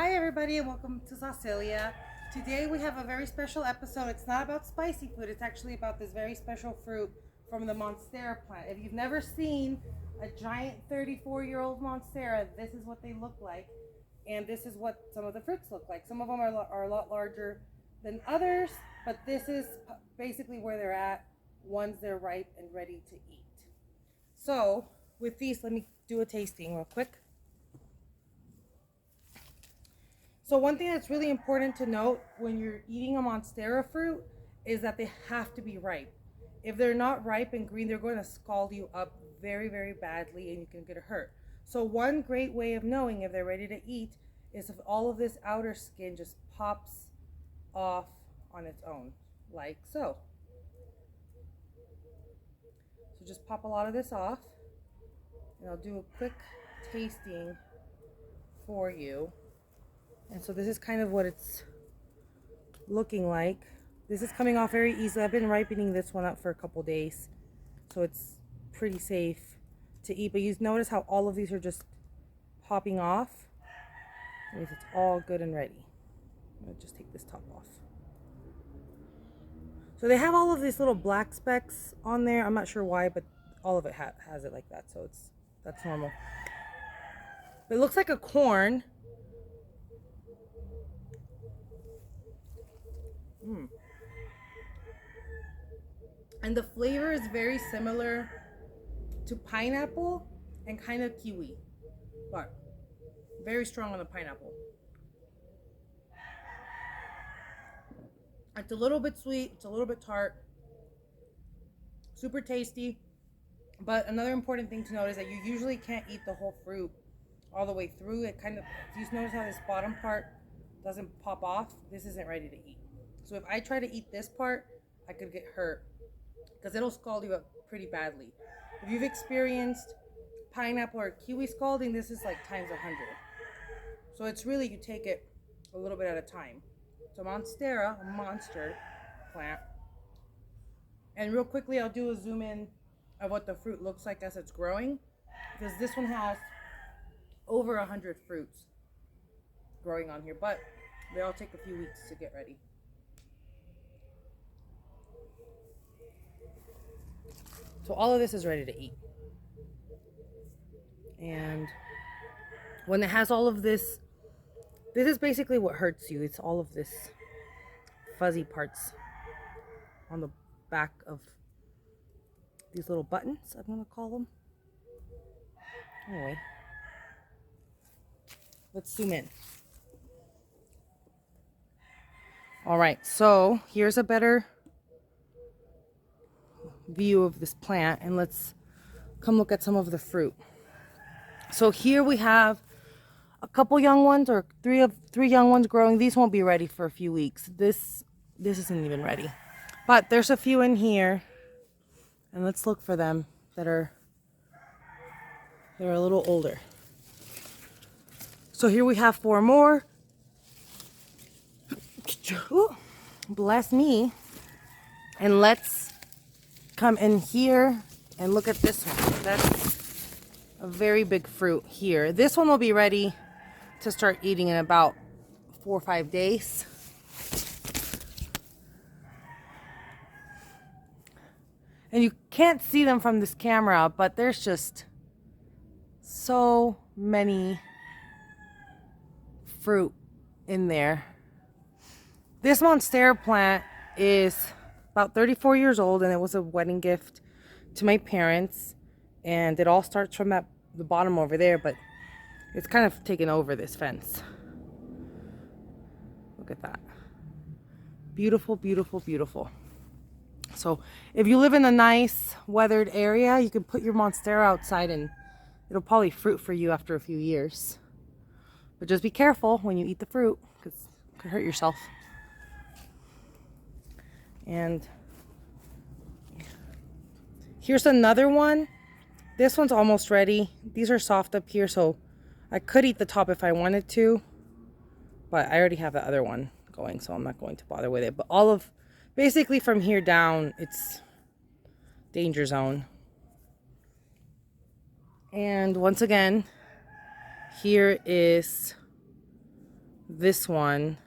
Hi everybody and welcome to Saucilia. Today we have a very special episode. It's not about spicy food, it's actually about this very special fruit from the monstera plant. If you've never seen a giant 34-year-old monstera, this is what they look like. And this is what some of the fruits look like. Some of them are a lot larger than others, but this is basically where they're at once they're ripe and ready to eat. So with these, let me do a tasting real quick. So one thing that's really important to note when you're eating a monstera fruit is that they have to be ripe. If they're not ripe and green, they're going to scald you up very, very badly and you can get hurt. So one great way of knowing if they're ready to eat is if all of this outer skin just pops off on its own, like so. So just pop a lot of this off and I'll do a quick tasting for you. And so this is kind of what it's looking like. This is coming off very easily. I've been ripening this one up for a couple days, so it's pretty safe to eat. But you notice how all of these are just popping off. That means it's all good and ready. I'm gonna just take this top off. So they have all of these little black specks on there. I'm not sure why, but all of it has it like that, so that's normal. It looks like a corn. And the flavor is very similar to pineapple and kind of kiwi, but very strong on the pineapple. It's a little bit sweet, it's a little bit tart, super tasty. But another important thing to note is that you usually can't eat the whole fruit all the way through. It kind of, you notice how this bottom part doesn't pop off? This isn't ready to eat. So if I try to eat this part, I could get hurt because it'll scald you up pretty badly. If you've experienced pineapple or kiwi scalding, this is like times 100. So it's really, you take it a little bit at a time. So monstera, a monster plant. And real quickly, I'll do a zoom in of what the fruit looks like as it's growing, because this one has over 100 fruits growing on here, but they all take a few weeks to get ready. So all of this is ready to eat. And when it has all of this, this is basically what hurts you. It's all of this fuzzy parts on the back of these little buttons, I'm gonna call them. Anyway, let's zoom in. All right, so here's a better view of this plant, and let's come look at some of the fruit. So here we have a couple young ones, or three young ones growing. These won't be ready for a few weeks. This isn't even ready, but there's a few in here, and let's look for them they're a little older. So here we have 4 more. Ooh, bless me. And let's come in here and look at this one. That's a very big fruit here. This one will be ready to start eating in about 4 or 5 days. And you can't see them from this camera, but there's just so many fruit in there. This monstera plant is about 34 years old, and it was a wedding gift to my parents, and it all starts from the bottom over there, but it's kind of taken over this fence. Look at that. Beautiful, beautiful, beautiful. So if you live in a nice weathered area, you can put your monstera outside and it'll probably fruit for you after a few years. But just be careful when you eat the fruit, because you can hurt yourself. And here's another one. This one's almost ready. These are soft up here, so I could eat the top if I wanted to, but I already have the other one going, so I'm not going to bother with it. But all of, basically from here down, it's danger zone. And once again, here is This one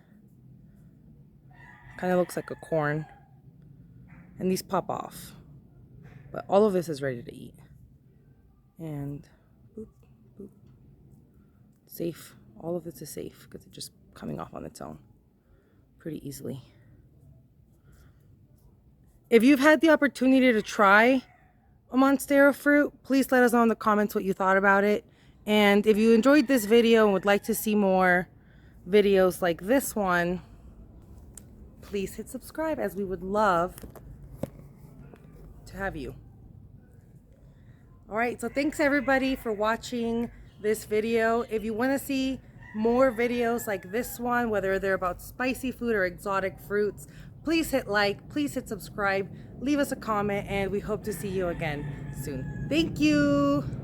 kind of looks like a corn. And these pop off. But all of this is ready to eat. And boop, boop. Safe. All of this is safe because it's just coming off on its own pretty easily. If you've had the opportunity to try a monstera fruit, please let us know in the comments what you thought about it. And if you enjoyed this video and would like to see more videos like this one, please hit subscribe, as we would love to have you. All right, so thanks everybody for watching this video. If you want to see more videos like this one, whether they're about spicy food or exotic fruits, please hit like, please hit subscribe, leave us a comment, and we hope to see you again soon. Thank you.